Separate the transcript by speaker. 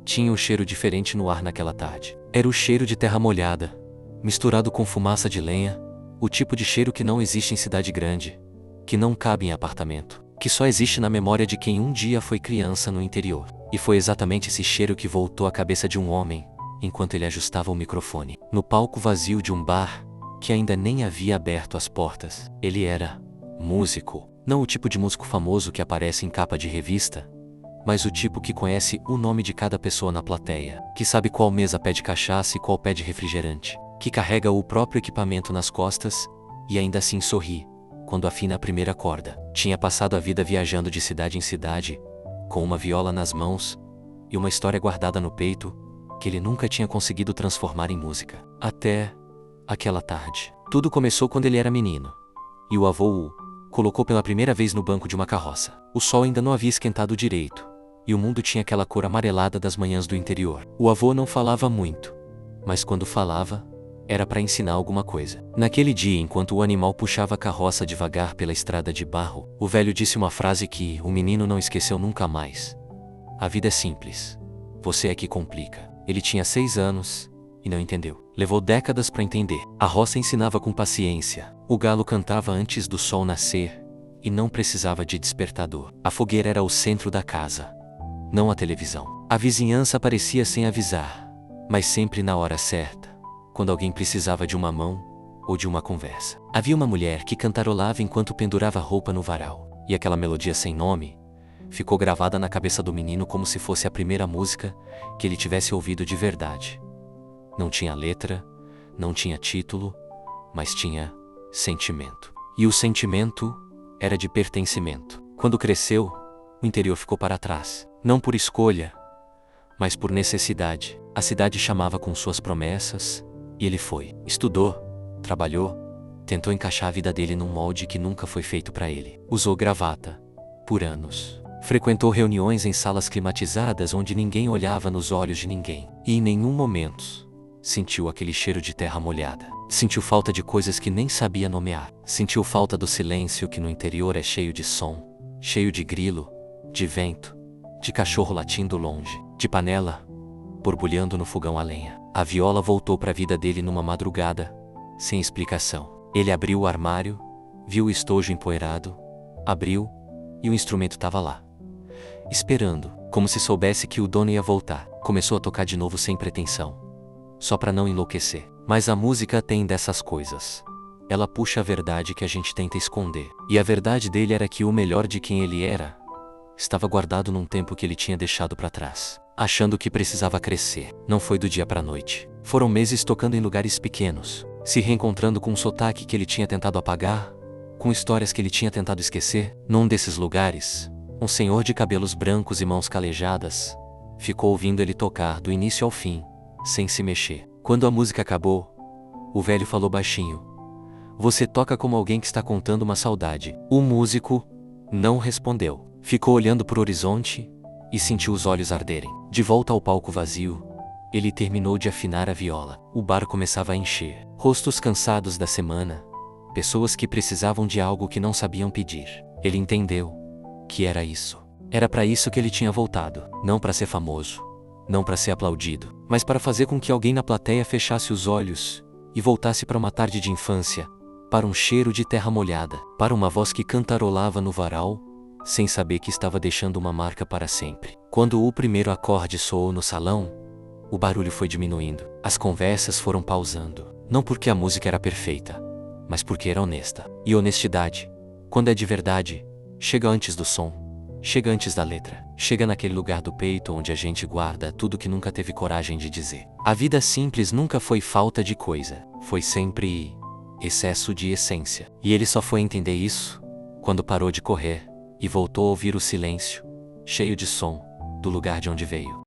Speaker 1: tinha um cheiro diferente no ar naquela tarde. Era o cheiro de terra molhada, misturado com fumaça de lenha, o tipo de cheiro que não existe em cidade grande, que não cabe em apartamento, que só existe na memória de quem um dia foi criança no interior. E foi exatamente esse cheiro que voltou à cabeça de um homem, enquanto ele ajustava o microfone. No palco vazio de um bar, que ainda nem havia aberto as portas. Ele era músico. Não o tipo de músico famoso que aparece em capa de revista, mas o tipo que conhece o nome de cada pessoa na plateia, que sabe qual mesa pede cachaça e qual pede refrigerante, que carrega o próprio equipamento nas costas e ainda assim sorri quando afina a primeira corda. Tinha passado a vida viajando de cidade em cidade, com uma viola nas mãos e uma história guardada no peito que ele nunca tinha conseguido transformar em música. Até aquela tarde. Tudo começou quando ele era menino, e o avô o colocou pela primeira vez no banco de uma carroça. O sol ainda não havia esquentado direito, e o mundo tinha aquela cor amarelada das manhãs do interior. O avô não falava muito, mas quando falava, era para ensinar alguma coisa. Naquele dia, enquanto o animal puxava a carroça devagar pela estrada de barro, o velho disse uma frase que o menino não esqueceu nunca mais. A vida é simples. Você é que complica. Ele tinha 6 anos e não entendeu. Levou décadas para entender. A roça ensinava com paciência. O galo cantava antes do sol nascer e não precisava de despertador. A fogueira era o centro da casa, não a televisão. A vizinhança aparecia sem avisar, mas sempre na hora certa, quando alguém precisava de uma mão ou de uma conversa. Havia uma mulher que cantarolava enquanto pendurava roupa no varal, e aquela melodia sem nome ficou gravada na cabeça do menino como se fosse a primeira música que ele tivesse ouvido de verdade. Não tinha letra, não tinha título, mas tinha sentimento. E o sentimento era de pertencimento. Quando cresceu, o interior ficou para trás. Não por escolha, mas por necessidade. A cidade chamava com suas promessas, e ele foi. Estudou, trabalhou, tentou encaixar a vida dele num molde que nunca foi feito para ele. Usou gravata por anos. Frequentou reuniões em salas climatizadas onde ninguém olhava nos olhos de ninguém. E em nenhum momento sentiu aquele cheiro de terra molhada. Sentiu falta de coisas que nem sabia nomear. Sentiu falta do silêncio que no interior é cheio de som, cheio de grilo, de vento, de cachorro latindo longe, de panela borbulhando no fogão a lenha. A viola voltou para a vida dele numa madrugada, sem explicação. Ele abriu o armário, viu o estojo empoeirado, abriu e o instrumento estava lá, esperando, como se soubesse que o dono ia voltar. Começou a tocar de novo sem pretensão, só para não enlouquecer. Mas a música tem dessas coisas. Ela puxa a verdade que a gente tenta esconder. E a verdade dele era que o melhor de quem ele era estava guardado num tempo que ele tinha deixado para trás, achando que precisava crescer. Não foi do dia para a noite. Foram meses tocando em lugares pequenos, se reencontrando com um sotaque que ele tinha tentado apagar, com histórias que ele tinha tentado esquecer. Num desses lugares, um senhor de cabelos brancos e mãos calejadas ficou ouvindo ele tocar do início ao fim, sem se mexer. Quando a música acabou, o velho falou baixinho: "Você toca como alguém que está contando uma saudade." O músico não respondeu. Ficou olhando para o horizonte e sentiu os olhos arderem. De volta ao palco vazio, ele terminou de afinar a viola. O bar começava a encher. Rostos cansados da semana, pessoas que precisavam de algo que não sabiam pedir. Ele entendeu que era isso. Era para isso que ele tinha voltado. Não para ser famoso, não para ser aplaudido, mas para fazer com que alguém na plateia fechasse os olhos e voltasse para uma tarde de infância, para um cheiro de terra molhada, para uma voz que cantarolava no varal, sem saber que estava deixando uma marca para sempre. Quando o primeiro acorde soou no salão, o barulho foi diminuindo. As conversas foram pausando. Não porque a música era perfeita, mas porque era honesta. E honestidade, quando é de verdade, chega antes do som, chega antes da letra, chega naquele lugar do peito onde a gente guarda tudo que nunca teve coragem de dizer. A vida simples nunca foi falta de coisa, foi sempre excesso de essência. E ele só foi entender isso quando parou de correr e voltou a ouvir o silêncio, cheio de som, do lugar de onde veio.